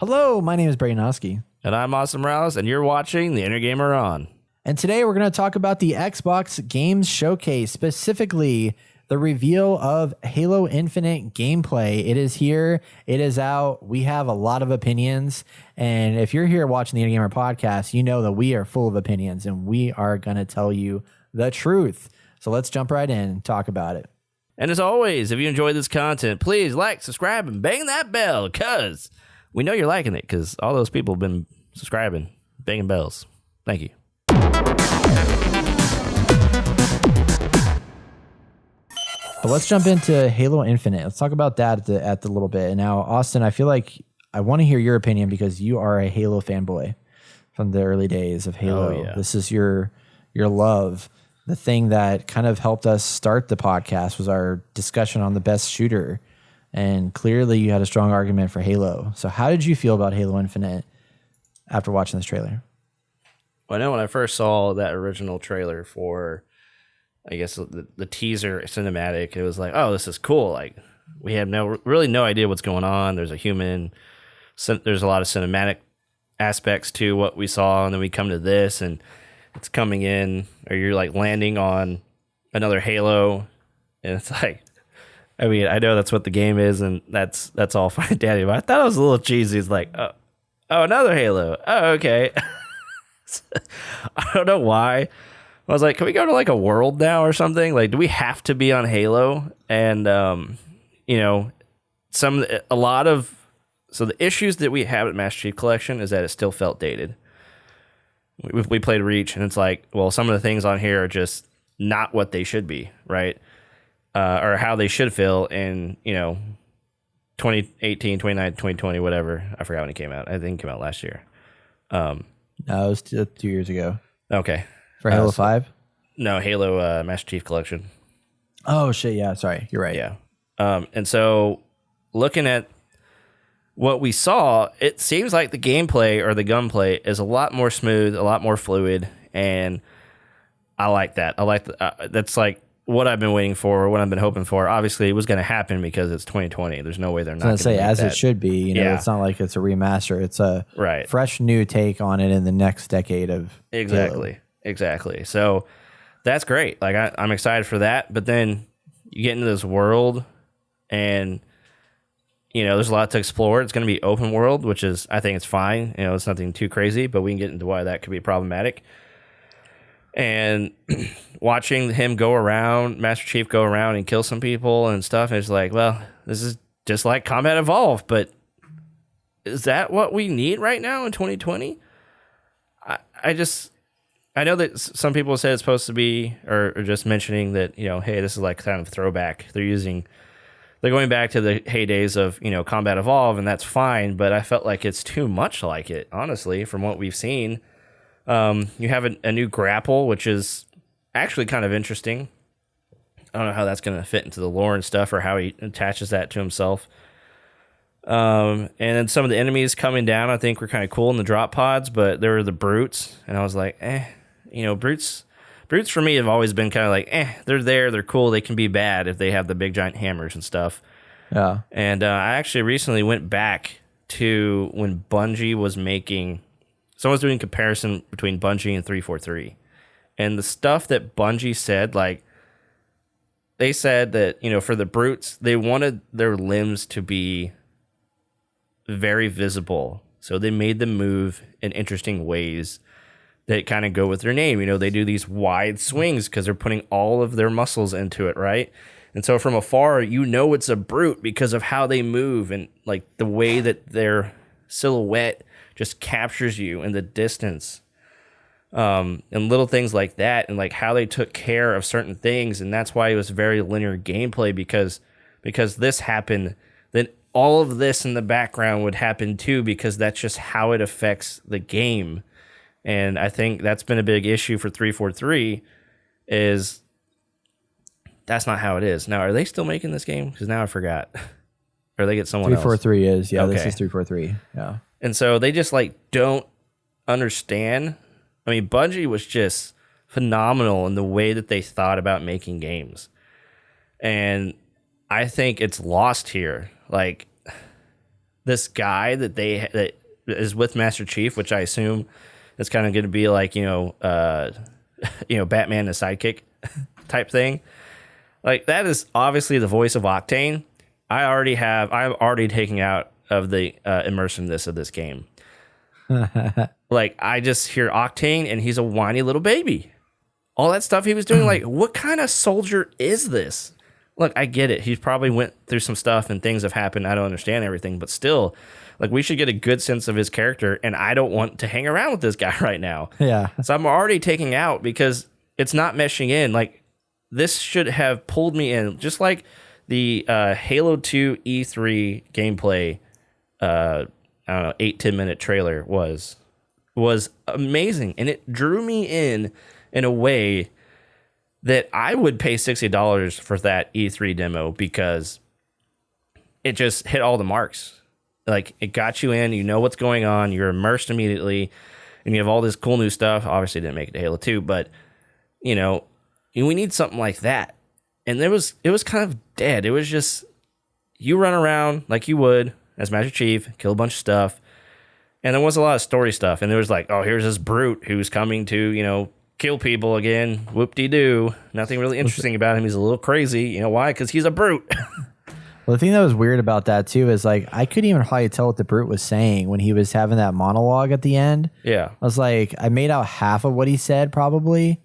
Hello, my name is Braganowski. And I'm Austin Morales, and you're watching The Inner Gamer On. And today we're going to talk about the Xbox Games Showcase, specifically the reveal of Halo Infinite gameplay. It is here. It is out. We have a lot of opinions. And if you're here watching the Inner Gamer podcast, you know that we are full of opinions and we are going to tell you the truth. So let's jump right in and talk about it. And as always, if you enjoy this content, please like, subscribe, and bang that bell, because we know you're liking it, because all those people have been subscribing, banging bells. Thank you. But let's jump into Halo Infinite. Let's talk about that at the little bit. And now, Austin, I feel like I want to hear your opinion because you are a Halo fanboy from the early days of Halo. Oh, yeah. This is your love. The thing that kind of helped us start the podcast was our discussion on the best shooter. And clearly you had a strong argument for Halo. So how did you feel about Halo Infinite after watching this trailer? Well, I know when I first saw that original trailer for, I guess, the teaser cinematic, it was like, oh, this is cool. Like, we have really no idea what's going on. There's a human. There's a lot of cinematic aspects to what we saw. And then we come to this, and it's coming in, or you're like landing on another Halo. And it's like, I mean, I know that's what the game is, and that's all fine and dandy, but I thought it was a little cheesy. It's like, oh, another Halo. Oh, okay. I don't know why. I was like, can we go to like a world now or something? Like, do we have to be on Halo? And, you know, so the issues that we have at Master Chief Collection is that it still felt dated. We played Reach, and it's like, well, some of the things on here are just not what they should be, right? Or how they should feel in, 2018, 2019, 2020, whatever. I forgot when it came out. I think it came out last year. No, it was 2 years ago. Okay. For Halo 5? No, Halo Master Chief Collection. Oh, shit, yeah, sorry. You're right. Yeah. And so looking at what we saw, it seems like the gameplay or the gunplay is a lot more smooth, a lot more fluid, and I like that. I like that's like what I've been waiting for, what I've been hoping for. Obviously, it was going to happen because it's 2020. There's no way they're not going to say as that. It should be. It's not like it's a remaster. It's a fresh new take on it in the next decade of Halo. Exactly. So that's great. Like I'm excited for that. But then you get into this world, and there's a lot to explore. It's going to be open world, which is, I think it's fine. It's nothing too crazy, but we can get into why that could be problematic. And watching him go around, Master Chief go around and kill some people and stuff, it's like, well, this is just like Combat Evolved, but is that what we need right now in 2020? I know that some people say it's supposed to be, or just mentioning that, hey, this is like kind of throwback. They're going back to the heydays of, Combat Evolved, and that's fine, but I felt like it's too much like it, honestly, from what we've seen. You have a new grapple, which is actually kind of interesting. I don't know how that's going to fit into the lore and stuff, or how he attaches that to himself. And then some of the enemies coming down, I think, were kind of cool in the drop pods, but there were the brutes, and I was like, brutes for me have always been kind of like, they're there, they're cool, they can be bad if they have the big giant hammers and stuff. Yeah. And I actually recently went back to when Bungie was making, someone's doing comparison between Bungie and 343. And the stuff that Bungie said, like, they said that, for the brutes, they wanted their limbs to be very visible. So they made them move in interesting ways that kind of go with their name. They do these wide swings because they're putting all of their muscles into it, right? And so from afar, it's a brute because of how they move and like the way that their silhouette just captures you in the distance. And little things like that, and like how they took care of certain things. And that's why it was very linear gameplay, because this happened, then all of this in the background would happen too, because that's just how it affects the game. And I think that's been a big issue for 343, is that's not how it is. Now, are they still making this game? Because now I forgot. Or they get someone 343 else? is, yeah, okay. This is 343, yeah. And so they just like don't understand. I mean, Bungie was just phenomenal in the way that they thought about making games. And I think it's lost here. Like, this guy that is with Master Chief, which I assume is kind of going to be like, Batman, a sidekick type thing. Like, that is obviously the voice of Octane. I'm already taking out of the immersiveness of this game. Like, I just hear Octane and he's a whiny little baby. All that stuff he was doing, like, what kind of soldier is this? Look, I get it. He probably went through some stuff and things have happened. I don't understand everything, but still, like, we should get a good sense of his character, and I don't want to hang around with this guy right now. Yeah. So I'm already taking out because it's not meshing in. Like, this should have pulled me in, just like the Halo 2 E3 gameplay, I don't know, 8-10 minute trailer was amazing, and it drew me in a way that I would pay $60 for that E3 demo because it just hit all the marks. Like, it got you in, you know what's going on, you're immersed immediately, and you have all this cool new stuff. Obviously, didn't make it to Halo 2, but, we need something like that. And it was kind of dead. It was just, you run around like you would as Master Chief, kill a bunch of stuff, and there was a lot of story stuff, and there was like, oh, here's this brute who's coming to, kill people again. Whoop-de-doo. Nothing really interesting about him. He's a little crazy. You know why? Because he's a brute. Well, the thing that was weird about that too is like I couldn't even probably tell what the brute was saying when he was having that monologue at the end. Yeah. I was like, I made out half of what he said probably.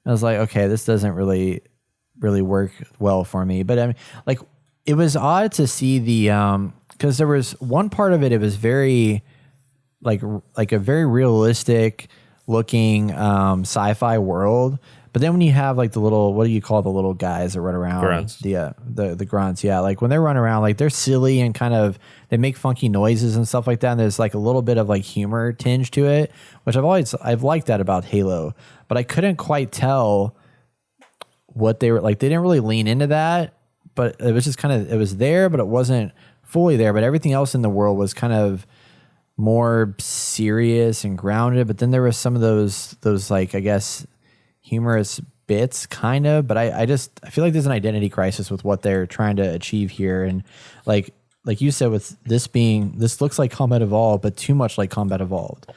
I was like, okay, this doesn't really work well for me. But I mean, like, it was odd to see the because there was one part of it. It was very like a very realistic looking sci-fi world, but then when you have like the little, what do you call the little guys that run around? Grunts. The grunts, yeah. Like when they run around, like they're silly and kind of they make funky noises and stuff like that. And there's like a little bit of like humor tinge to it, which I've liked that about Halo, but I couldn't quite tell what they were like. They didn't really lean into that, but it was just kind of, it was there, but it wasn't fully there. But everything else in the world was kind of more serious and grounded, but then there was some of those like, I guess, humorous bits kind of, but I feel like there's an identity crisis with what they're trying to achieve here. And like you said, with this looks like Combat Evolved, but too much like Combat Evolved.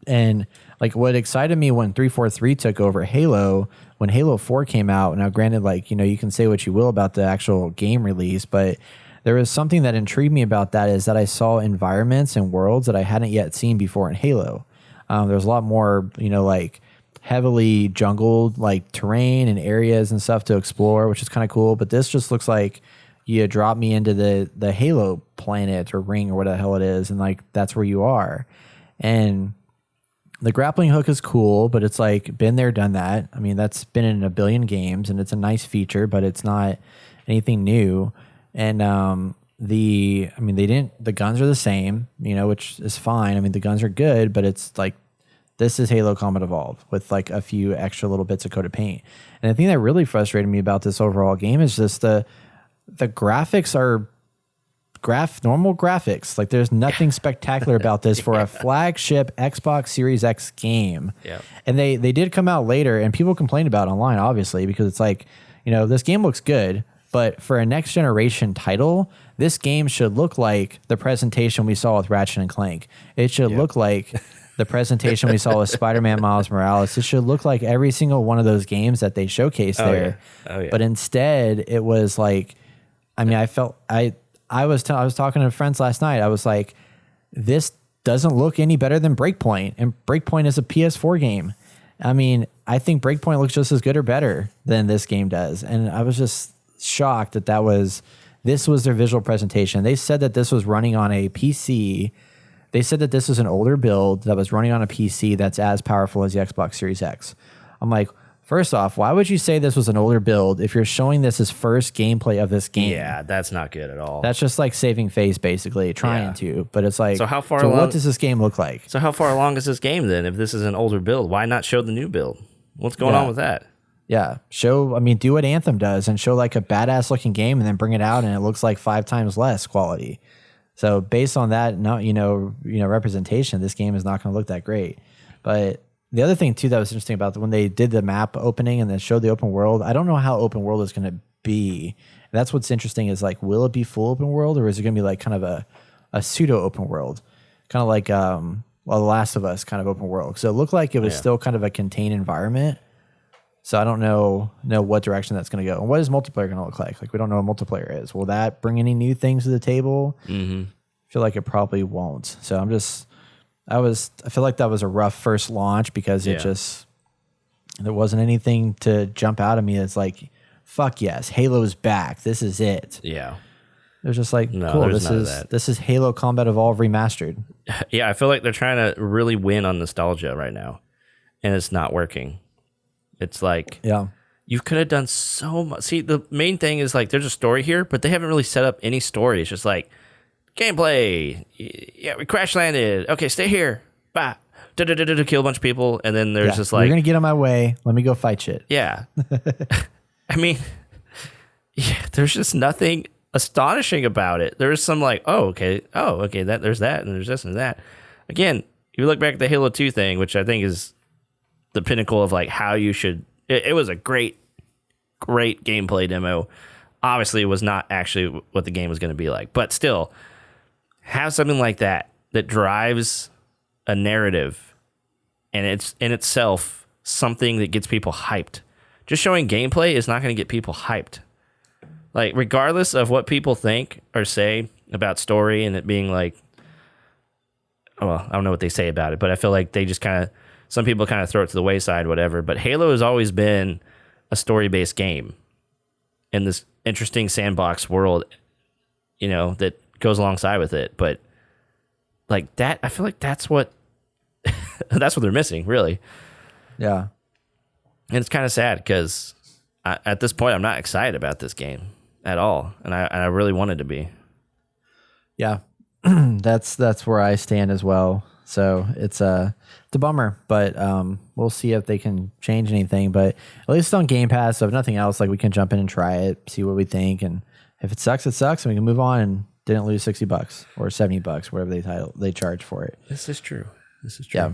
And like what excited me when 343 took over Halo, when Halo 4 came out, now granted, like, you can say what you will about the actual game release, but there was something that intrigued me about that is that I saw environments and worlds that I hadn't yet seen before in Halo. There's a lot more, like heavily jungled like terrain and areas and stuff to explore, which is kind of cool. But this just looks like you drop me into the Halo planet or ring or whatever the hell it is, and like that's where you are. And the grappling hook is cool, but it's like been there, done that. I mean, that's been in a billion games, and it's a nice feature, but it's not anything new. And the guns are the same, which is fine. I mean, the guns are good, but it's like, this is Halo Combat Evolved with like a few extra little bits of coat of paint. And the thing that really frustrated me about this overall game is just the graphics are normal graphics. Like there's nothing spectacular about this for a flagship Xbox Series X game. Yeah. And they did come out later, and people complained about it online, obviously, because it's like, this game looks good, but for a next generation title, this game should look like the presentation we saw with Ratchet and Clank. It should look like the presentation we saw with Spider-Man Miles Morales. It should look like every single one of those games that they showcased there. Yeah. Oh, yeah. But instead, it was like, I mean, I was talking to friends last night. I was like, this doesn't look any better than Breakpoint, and Breakpoint is a PS4 game. I mean, I think Breakpoint looks just as good or better than this game does, and I was just shocked that this was their visual presentation. They said that this was running on a PC. They said that this was an older build that was running on a PC that's as powerful as the Xbox Series X. I'm like, first off, why would you say this was an older build if you're showing this as first gameplay of this game? Yeah, that's not good at all. That's just like saving face, basically, trying to. But it's like, so along, what does this game look like? So how far along is this game then? If this is an older build, why not show the new build? What's going on with that? Yeah, do what Anthem does and show like a badass looking game and then bring it out and it looks like 5 times less quality. So based on that, representation, this game is not going to look that great. But the other thing too that was interesting about when they did the map opening and then showed the open world, I don't know how open world is going to be. And that's what's interesting is like, will it be full open world, or is it going to be like kind of a a pseudo open world, kind of like The Last of Us kind of open world. So it looked like it was still kind of a contained environment. So I don't know what direction that's going to go. And what is multiplayer going to look like? Like, we don't know what multiplayer is. Will that bring any new things to the table? I feel like it probably won't. So I feel like that was a rough first launch because there wasn't anything to jump out at me. It's like, fuck yes, Halo's back. This is it. Yeah. It was just like, No, cool. that. This is Halo Combat Evolved remastered. Yeah, I feel like they're trying to really win on nostalgia right now, and it's not working. It's like, you could have done so much. See, the main thing is like, there's a story here, but they haven't really set up any story. It's just like, gameplay. Yeah, we crash landed. Okay, stay here. Bah. Kill a bunch of people, and then there's just like, you're gonna get on my way. Let me go fight shit. Yeah. I mean, there's just nothing astonishing about it. There's some like, okay, there's that, and there's this and that. Again, you look back at the Halo 2 thing, which I think is the pinnacle of like how you should. It was a great gameplay demo. Obviously, it was not actually what the game was going to be like, but still, have something like that drives a narrative, and it's in itself something that gets people hyped. Just showing gameplay is not going to get people hyped. Like, regardless of what people think or say about story and it being like, well, I don't know what they say about it, but I feel like they just kind of, some people kind of throw it to the wayside, whatever. But Halo has always been a story-based game in this interesting sandbox world, that goes alongside with it. But like that, I feel like that's what they're missing, really. Yeah. And it's kind of sad because at this point, I'm not excited about this game at all, and I really wanted to be. Yeah, that's where I stand as well. So it's a bummer, but we'll see if they can change anything. But at least on Game Pass, so if nothing else, like, we can jump in and try it, see what we think, and if it sucks, it sucks, and we can move on and didn't lose $60 or $70, whatever they charge for it. This is true. Yeah.